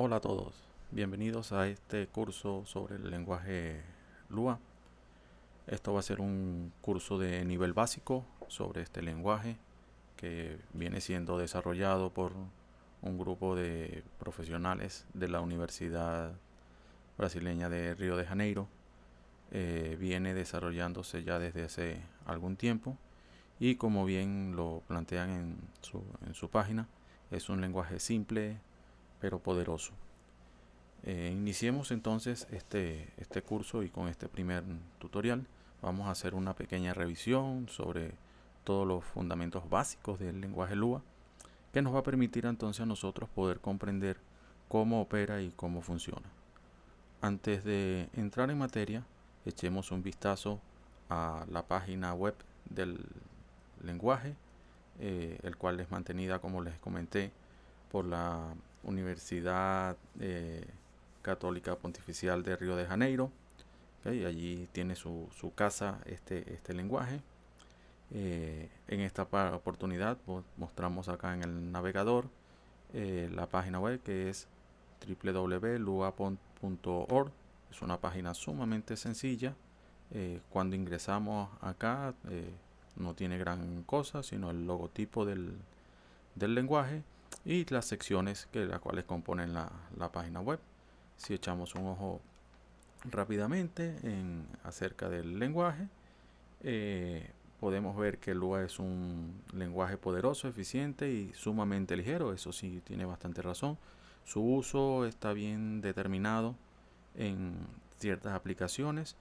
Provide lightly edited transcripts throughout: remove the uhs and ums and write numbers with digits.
Hola a todos, bienvenidos a este curso sobre el lenguaje Lua. Esto va a ser un curso de nivel básico sobre este lenguaje que viene siendo desarrollado por un grupo de profesionales de la Universidad Brasileña de Río de Janeiro. Viene desarrollándose ya desde hace algún tiempo y, como bien lo plantean en su página, es un lenguaje simple pero poderoso. Iniciemos entonces este curso, y con este primer tutorial vamos a hacer una pequeña revisión sobre todos los fundamentos básicos del lenguaje Lua, que nos va a permitir entonces a nosotros poder comprender cómo opera y cómo funciona. Antes de entrar en materia, echemos un vistazo a la página web del lenguaje, el cual es mantenida, como les comenté, por la Universidad Católica Pontificia de Río de Janeiro. Allí tiene su casa este lenguaje. En esta oportunidad mostramos acá en el navegador la página web, que es www.lua.org. Es una página sumamente sencilla. Cuando ingresamos acá no tiene gran cosa, sino el logotipo del lenguaje y las secciones las cuales componen la página web. Si echamos un ojo rápidamente acerca del lenguaje, podemos ver que Lua es un lenguaje poderoso, eficiente y sumamente ligero. Eso sí, tiene bastante razón. Su uso está bien determinado en ciertas aplicaciones.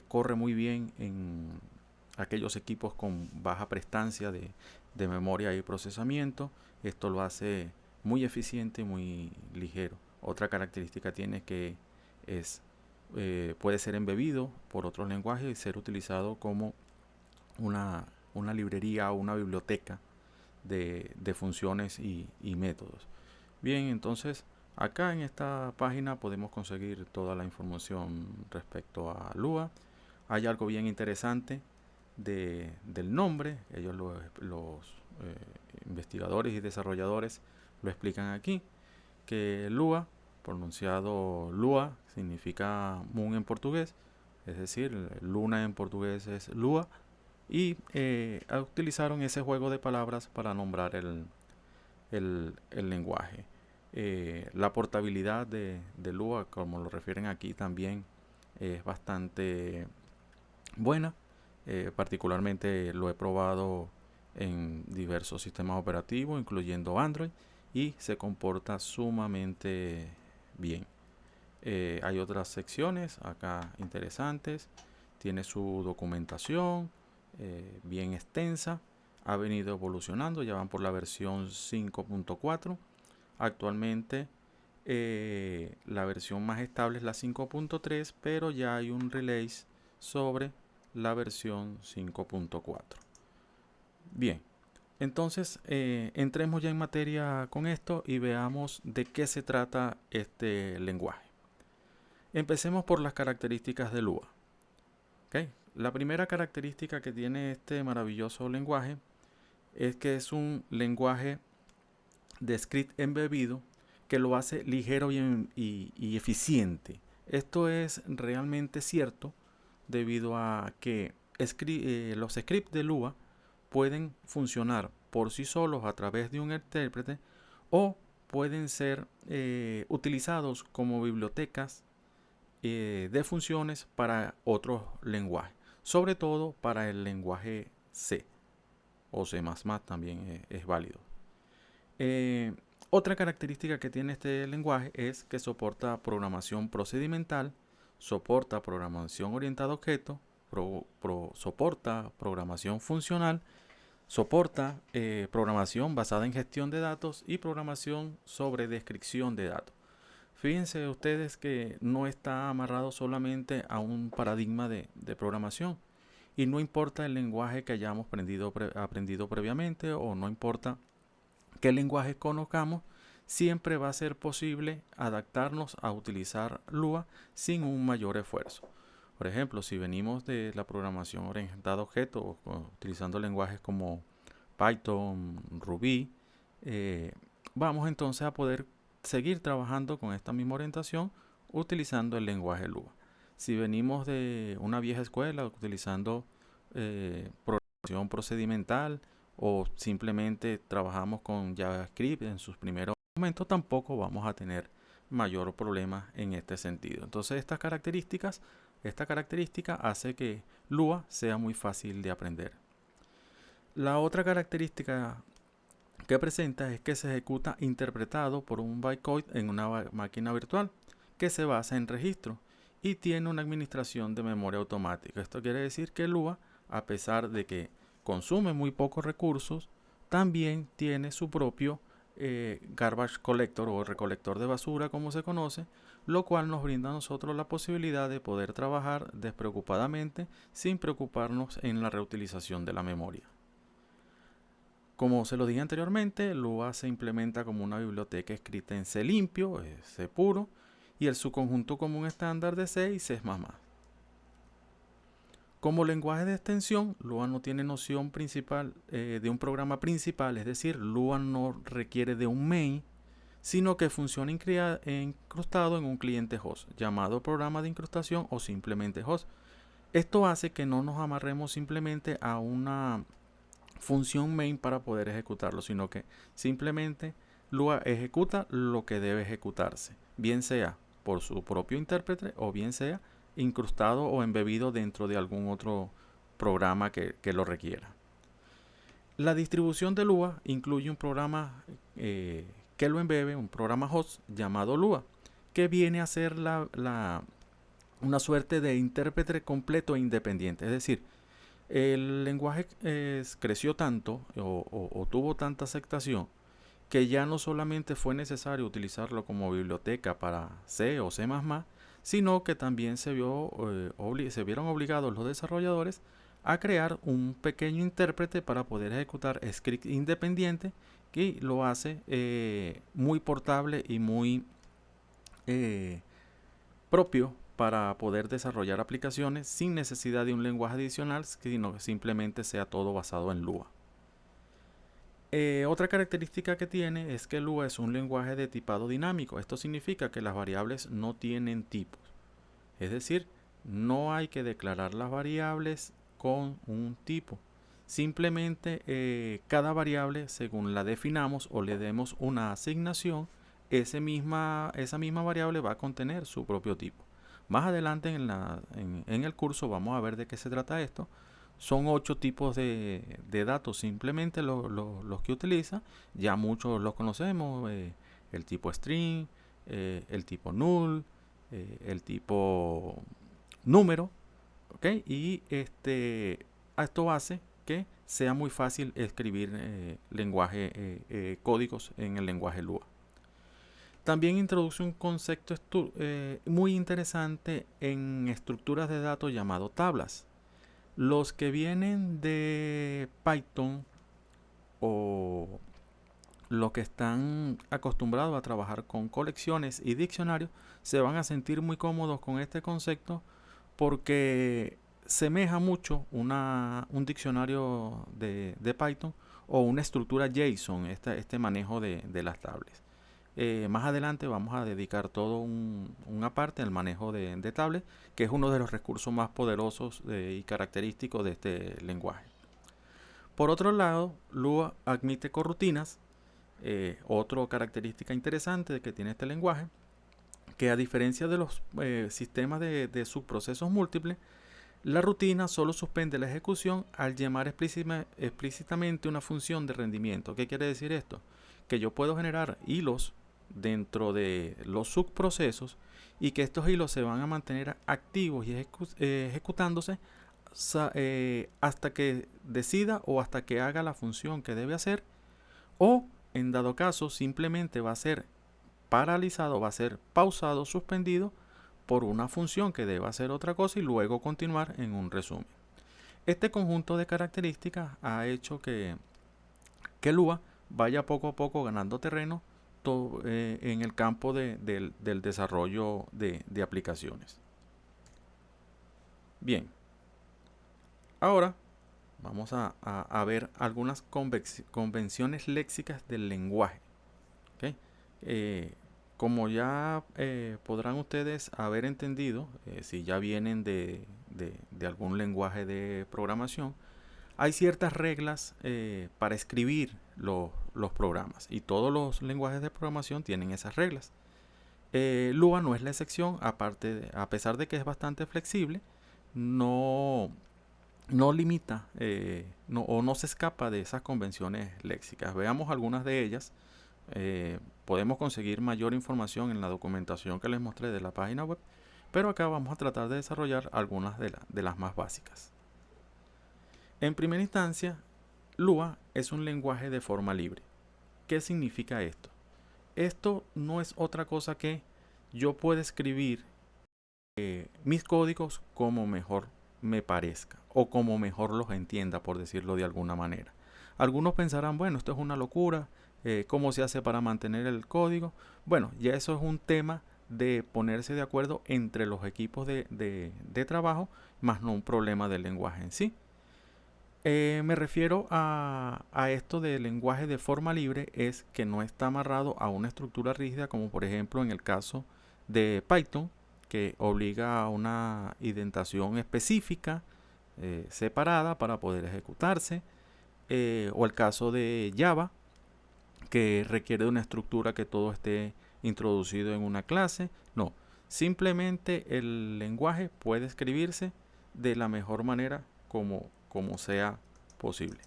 Corre muy bien en aquellos equipos con baja prestancia de memoria y procesamiento. Esto lo hace muy eficiente y muy ligero. Otra característica tiene que puede ser embebido por otros lenguajes y ser utilizado como una librería o una biblioteca de funciones y métodos. Bien, entonces acá en esta página podemos conseguir toda la información respecto a Lua. Hay algo bien interesante del nombre. Ellos los investigadores y desarrolladores lo explican aquí, que Lua, pronunciado Lua, significa moon en portugués, es decir, luna en portugués es Lua, y utilizaron ese juego de palabras para nombrar el lenguaje. La portabilidad de Lua, como lo refieren aquí, también es bastante buena. Particularmente lo he probado en diversos sistemas operativos, incluyendo Android, y se comporta sumamente bien. Hay otras secciones acá interesantes. Tiene su documentación bien extensa. Ha venido evolucionando, ya van por la versión 5.4. Actualmente la versión más estable es la 5.3, pero ya hay un release sobre la versión 5.4. Bien, entonces entremos ya en materia con esto y veamos de qué se trata este lenguaje. Empecemos por las características de Lua. La primera característica que tiene este maravilloso lenguaje es que es un lenguaje de script embebido que lo hace ligero y eficiente. Esto es realmente cierto debido a que los scripts de Lua pueden funcionar por sí solos a través de un intérprete o pueden ser utilizados como bibliotecas de funciones para otros lenguajes, sobre todo para el lenguaje C o C++ también es válido. Otra característica que tiene este lenguaje es que soporta programación procedimental, soporta programación orientada a objetos, soporta programación funcional, soporta programación basada en gestión de datos y programación sobre descripción de datos. Fíjense ustedes que no está amarrado solamente a un paradigma de programación, y no importa el lenguaje que hayamos aprendido previamente, o no importa qué lenguaje conozcamos, siempre va a ser posible adaptarnos a utilizar Lua sin un mayor esfuerzo. Por ejemplo, si venimos de la programación orientada a objetos, utilizando lenguajes como Python, Ruby, vamos entonces a poder seguir trabajando con esta misma orientación utilizando el lenguaje Lua. Si venimos de una vieja escuela utilizando programación procedimental o simplemente trabajamos con JavaScript en sus primeros momentos, tampoco vamos a tener mayor problema en este sentido. Entonces esta característica hace que Lua sea muy fácil de aprender. La otra característica que presenta es que se ejecuta interpretado por un bytecode en una máquina virtual que se basa en registro y tiene una administración de memoria automática. Esto quiere decir que Lua, a pesar de que consume muy pocos recursos, también tiene su propio garbage collector o recolector de basura, como se conoce, lo cual nos brinda a nosotros la posibilidad de poder trabajar despreocupadamente sin preocuparnos en la reutilización de la memoria. Como se lo dije anteriormente, Lua se implementa como una biblioteca escrita en C limpio, C puro, y el subconjunto común estándar de C y C++. Como lenguaje de extensión, Lua no tiene noción principal de un programa principal, es decir, Lua no requiere de un main, sino que funciona incrustado en un cliente host, llamado programa de incrustación o simplemente host. Esto hace que no nos amarremos simplemente a una función main para poder ejecutarlo, sino que simplemente Lua ejecuta lo que debe ejecutarse, bien sea por su propio intérprete o bien sea incrustado o embebido dentro de algún otro programa que lo requiera. La distribución de Lua incluye un programa que lo embebe, un programa host llamado Lua, que viene a ser una suerte de intérprete completo e independiente. Es decir, el lenguaje creció tanto o tuvo tanta aceptación que ya no solamente fue necesario utilizarlo como biblioteca para C o C++, sino que también se vieron obligados los desarrolladores a crear un pequeño intérprete para poder ejecutar script independiente que lo hace muy portable y muy propio para poder desarrollar aplicaciones sin necesidad de un lenguaje adicional, sino que simplemente sea todo basado en Lua. Otra característica que tiene es que Lua es un lenguaje de tipado dinámico. Esto significa que las variables no tienen tipos. Es decir, no hay que declarar las variables con un tipo. Simplemente cada variable, según la definamos o le demos una asignación, esa misma variable va a contener su propio tipo. Más adelante en el curso vamos a ver de qué se trata esto. Son 8 tipos de datos simplemente los que utiliza. Ya muchos los conocemos. El tipo string, el tipo null, el tipo número. ¿Okay? Y esto hace que sea muy fácil escribir códigos en el lenguaje Lua. También introduce un concepto muy interesante en estructuras de datos llamado tablas. Los que vienen de Python o los que están acostumbrados a trabajar con colecciones y diccionarios se van a sentir muy cómodos con este concepto porque semeja mucho un diccionario de Python o una estructura JSON, este manejo de las tablas. Más adelante vamos a dedicar todo una parte al manejo de tablets, que es uno de los recursos más poderosos y característicos de este lenguaje. Por otro lado, Lua admite corrutinas, otra característica interesante que tiene este lenguaje, que a diferencia de los sistemas de subprocesos múltiples, la rutina solo suspende la ejecución al llamar explícitamente una función de rendimiento. ¿Qué quiere decir esto? Que yo puedo generar hilos dentro de los subprocesos y que estos hilos se van a mantener activos y ejecutándose hasta que decida o hasta que haga la función que debe hacer, o en dado caso simplemente va a ser paralizado, va a ser pausado, suspendido por una función que deba hacer otra cosa y luego continuar en un resumen. Este conjunto de características ha hecho que Lua vaya poco a poco ganando terreno en el campo del desarrollo de aplicaciones. Bien, ahora vamos a ver algunas convenciones léxicas del lenguaje. ¿Okay? Como ya podrán ustedes haber entendido, si ya vienen de algún lenguaje de programación, hay ciertas reglas para escribir los programas y todos los lenguajes de programación tienen esas reglas. Lua no es la excepción, a pesar de que es bastante flexible, no, no limita o no se escapa de esas convenciones léxicas. Veamos algunas de ellas. Podemos conseguir mayor información en la documentación que les mostré de la página web, pero acá vamos a tratar de desarrollar algunas de las más básicas. En primera instancia, Lua es un lenguaje de forma libre. ¿Qué significa esto? Esto no es otra cosa que yo puedo escribir mis códigos como mejor me parezca o como mejor los entienda, por decirlo de alguna manera. Algunos pensarán, bueno, esto es una locura, ¿cómo se hace para mantener el código? Bueno, ya eso es un tema de ponerse de acuerdo entre los equipos de trabajo, más no un problema del lenguaje en sí. Me refiero a esto del lenguaje de forma libre, es que no está amarrado a una estructura rígida, como por ejemplo en el caso de Python, que obliga a una indentación específica separada para poder ejecutarse, o el caso de Java, que requiere de una estructura que todo esté introducido en una clase. No, simplemente el lenguaje puede escribirse de la mejor manera como sea posible.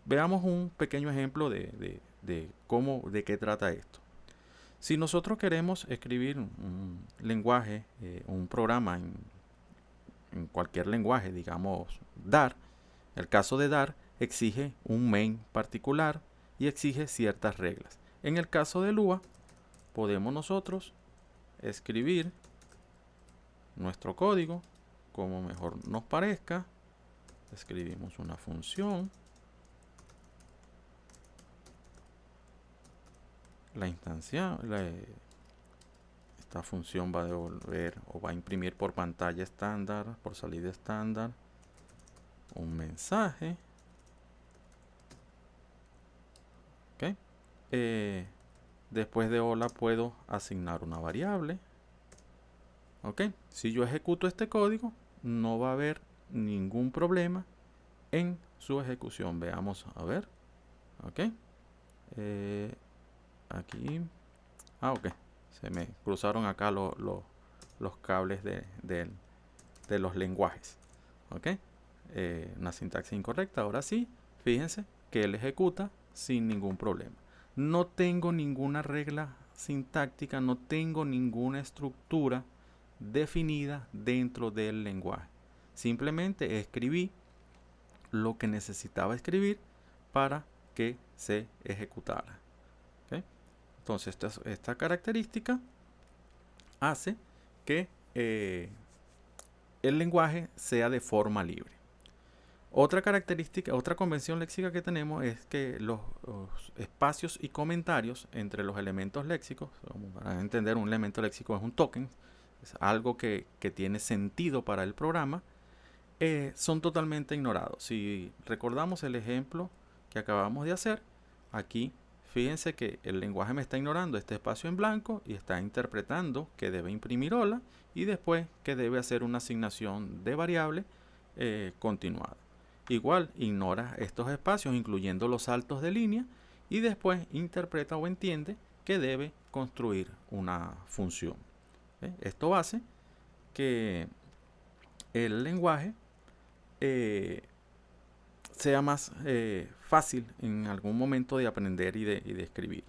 Veamos un pequeño ejemplo de qué trata esto. Si nosotros queremos escribir un lenguaje, un programa en cualquier lenguaje, digamos Dart, el caso de Dart exige un main particular y exige ciertas reglas. En el caso de Lua, podemos nosotros escribir nuestro código como mejor nos parezca. Escribimos una función. Esta función va a devolver o va a imprimir por pantalla estándar, por salida estándar, un mensaje. ¿Okay? Después de hola puedo asignar una variable. ¿Ok? Si yo ejecuto este código, no va a haber ningún problema en su ejecución. Veamos, a ver. ¿Ok? Aquí. Ok. Se me cruzaron acá los cables de los lenguajes. ¿Ok? Una sintaxis incorrecta. Ahora sí, fíjense que él ejecuta sin ningún problema. No tengo ninguna regla sintáctica, no tengo ninguna estructura definida dentro del lenguaje. Simplemente escribí lo que necesitaba escribir para que se ejecutara. ¿Okay? Entonces esta característica hace que el lenguaje sea de forma libre. Otra característica, otra convención léxica que tenemos es que los espacios y comentarios entre los elementos léxicos, para entender, un elemento léxico es un token, es algo que tiene sentido para el programa, son totalmente ignorados. Si recordamos el ejemplo que acabamos de hacer, aquí fíjense que el lenguaje me está ignorando este espacio en blanco y está interpretando que debe imprimir hola y después que debe hacer una asignación de variable continuada. Igual ignora estos espacios incluyendo los saltos de línea y después interpreta o entiende que debe construir una función. Esto hace que el lenguaje sea más fácil en algún momento de aprender y de escribir.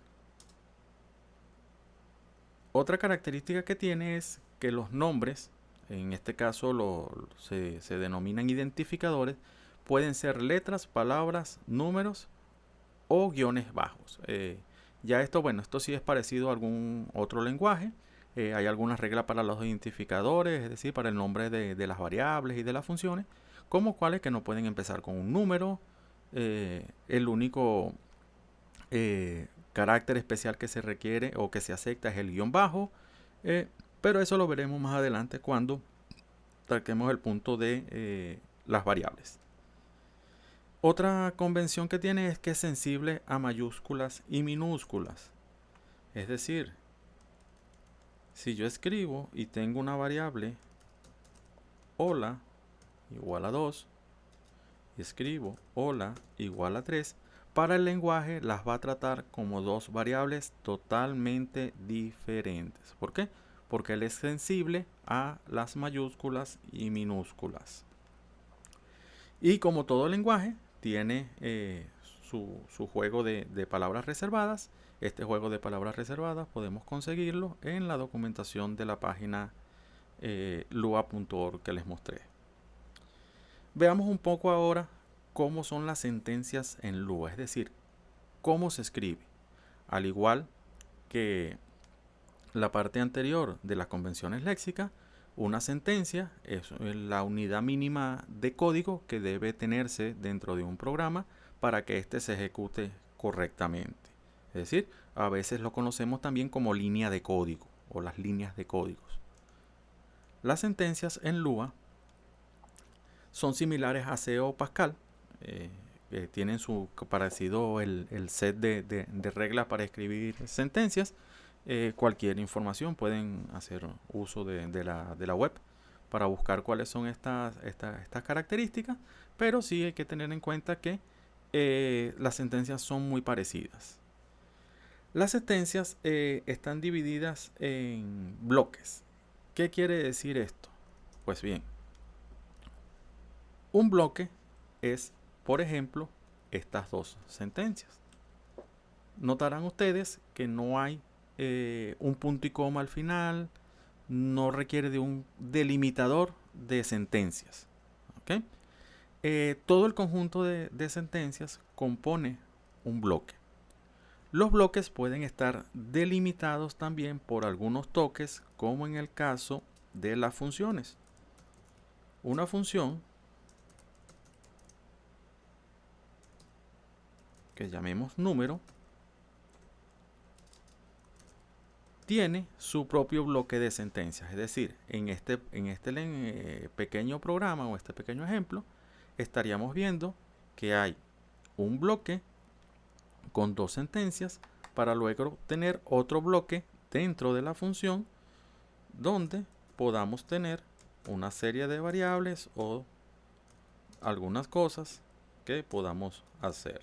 Otra característica que tiene es que los nombres, en este caso se denominan identificadores, pueden ser letras, palabras, números o guiones bajos. Ya esto, bueno, esto sí es parecido a algún otro lenguaje. Hay algunas reglas para los identificadores, es decir, para el nombre de las variables y de las funciones, como cuáles que no pueden empezar con un número. El único carácter especial que se requiere o que se acepta es el guión bajo, pero eso lo veremos más adelante cuando traquemos el punto de las variables. Otra convención que tiene es que es sensible a mayúsculas y minúsculas. Es decir, Si yo escribo y tengo una variable hola igual a 2 y escribo hola igual a 3, para el lenguaje las va a tratar como dos variables totalmente diferentes. ¿Por qué? Porque él es sensible a las mayúsculas y minúsculas. Y como todo lenguaje, tiene su juego de palabras reservadas. Este juego de palabras reservadas podemos conseguirlo en la documentación de la página lua.org que les mostré. Veamos un poco ahora cómo son las sentencias en Lua, es decir, cómo se escribe. Al igual que la parte anterior de las convenciones léxicas, una sentencia es la unidad mínima de código que debe tenerse dentro de un programa para que éste se ejecute correctamente. Es decir, a veces lo conocemos también como línea de código o las líneas de códigos. Las sentencias en Lua son similares a C o Pascal. Tienen su parecido el set de reglas para escribir sentencias. Cualquier información pueden hacer uso de la web para buscar cuáles son estas características, pero sí hay que tener en cuenta que las sentencias son muy parecidas. Las sentencias están divididas en bloques. ¿Qué quiere decir esto? Pues bien, un bloque es, por ejemplo, estas dos sentencias. Notarán ustedes que no hay un punto y coma al final, no requiere de un delimitador de sentencias. ¿Okay? Todo el conjunto de sentencias compone un bloque. Los bloques pueden estar delimitados también por algunos toques, como en el caso de las funciones. Una función que llamemos número tiene su propio bloque de sentencias. Es decir, en este pequeño programa o este pequeño ejemplo, estaríamos viendo que hay un bloque con dos sentencias para luego tener otro bloque dentro de la función donde podamos tener una serie de variables o algunas cosas que podamos hacer.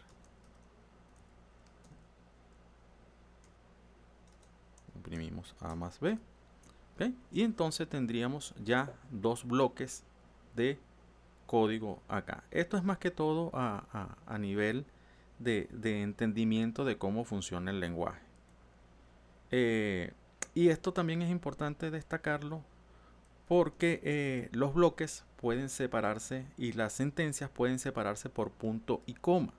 Imprimimos A más B. ¿Okay? Y entonces tendríamos ya dos bloques de código acá. Esto es más que todo a nivel de entendimiento de cómo funciona el lenguaje. Y esto también es importante destacarlo porque los bloques pueden separarse y las sentencias pueden separarse por punto y coma.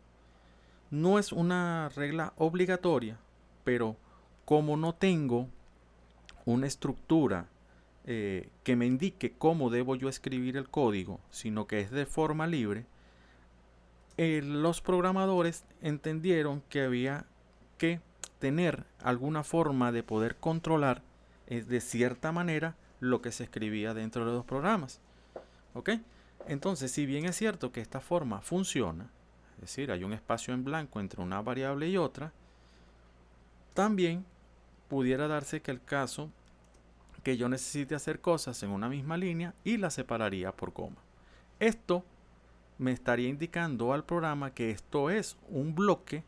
No es una regla obligatoria, pero como no tengo una estructura que me indique cómo debo yo escribir el código, sino que es de forma libre, los programadores entendieron que había que tener alguna forma de poder controlar de cierta manera lo que se escribía dentro de los programas. ¿Ok? Entonces, si bien es cierto que esta forma funciona, es decir, hay un espacio en blanco entre una variable y otra, también pudiera darse que el caso que yo necesite hacer cosas en una misma línea y las separaría por coma. Esto me estaría indicando al programa que esto es un bloque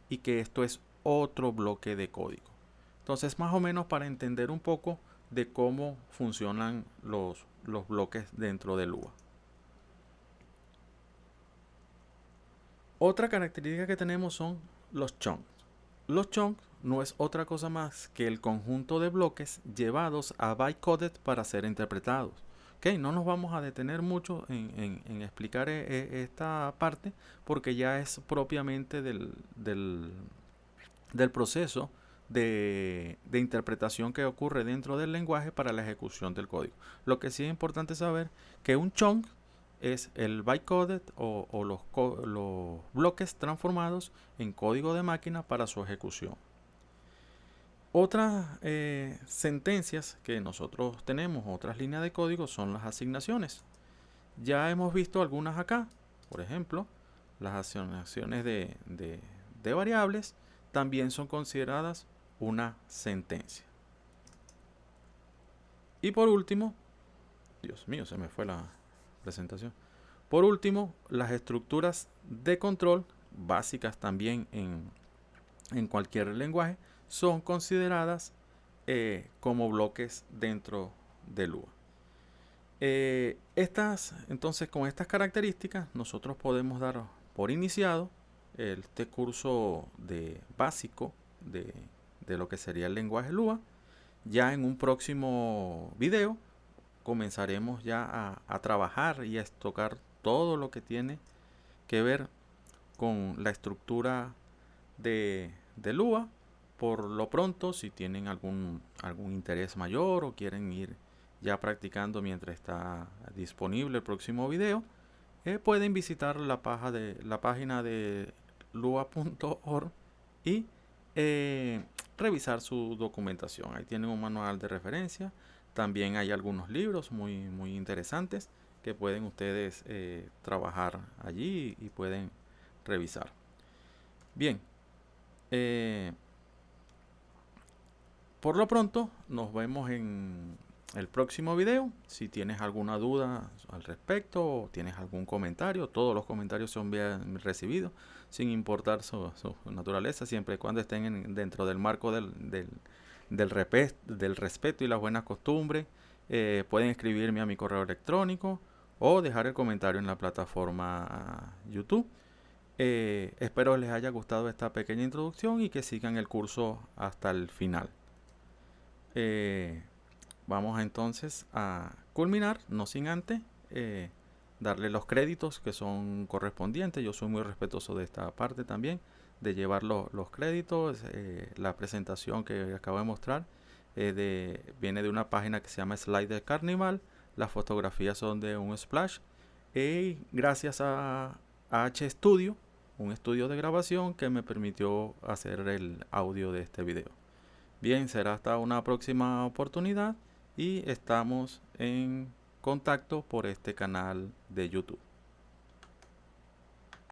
y que esto es otro bloque de código. Entonces, más o menos para entender un poco de cómo funcionan los bloques dentro de Lua. Otra característica que tenemos son los chunks. Los chunks no es otra cosa más que el conjunto de bloques llevados a bytecoded para ser interpretados. Okay, no nos vamos a detener mucho en explicar esta parte porque ya es propiamente del proceso de interpretación que ocurre dentro del lenguaje para la ejecución del código. Lo que sí es importante saber que un chunk es el bytecoded o los bloques transformados en código de máquina para su ejecución. Otras sentencias que nosotros tenemos, otras líneas de código, son las asignaciones. Ya hemos visto algunas acá. Por ejemplo, las asignaciones de variables también son consideradas una sentencia. Y por último, Dios mío, se me fue la presentación. Por último, las estructuras de control básicas también en cualquier lenguaje son consideradas como bloques dentro de Lua. Entonces, con estas características, nosotros podemos dar por iniciado este curso básico de lo que sería el lenguaje Lua. Ya en un próximo video comenzaremos ya a trabajar y a tocar todo lo que tiene que ver con la estructura de Lua. Por lo pronto, si tienen algún interés mayor o quieren ir ya practicando mientras está disponible el próximo video, pueden visitar la página de lua.org y revisar su documentación. Ahí tienen un manual de referencia. También hay algunos libros muy interesantes que pueden ustedes trabajar allí y pueden revisar. Bien, por lo pronto nos vemos en el próximo video. Si tienes alguna duda al respecto o tienes algún comentario, todos los comentarios son bien recibidos, sin importar su naturaleza, siempre y cuando estén dentro del marco del respeto y las buenas costumbres. Pueden escribirme a mi correo electrónico o dejar el comentario en la plataforma YouTube. Espero les haya gustado esta pequeña introducción y que sigan el curso hasta el final. Vamos entonces a culminar, no sin antes darle los créditos que son correspondientes. Yo soy muy respetuoso de esta parte también, de llevar los créditos. La presentación que acabo de mostrar viene de una página que se llama Slider Carnival. Las fotografías son de un splash. Y gracias a H Studio, un estudio de grabación que me permitió hacer el audio de este video. Bien, será hasta una próxima oportunidad y estamos en contacto por este canal de YouTube.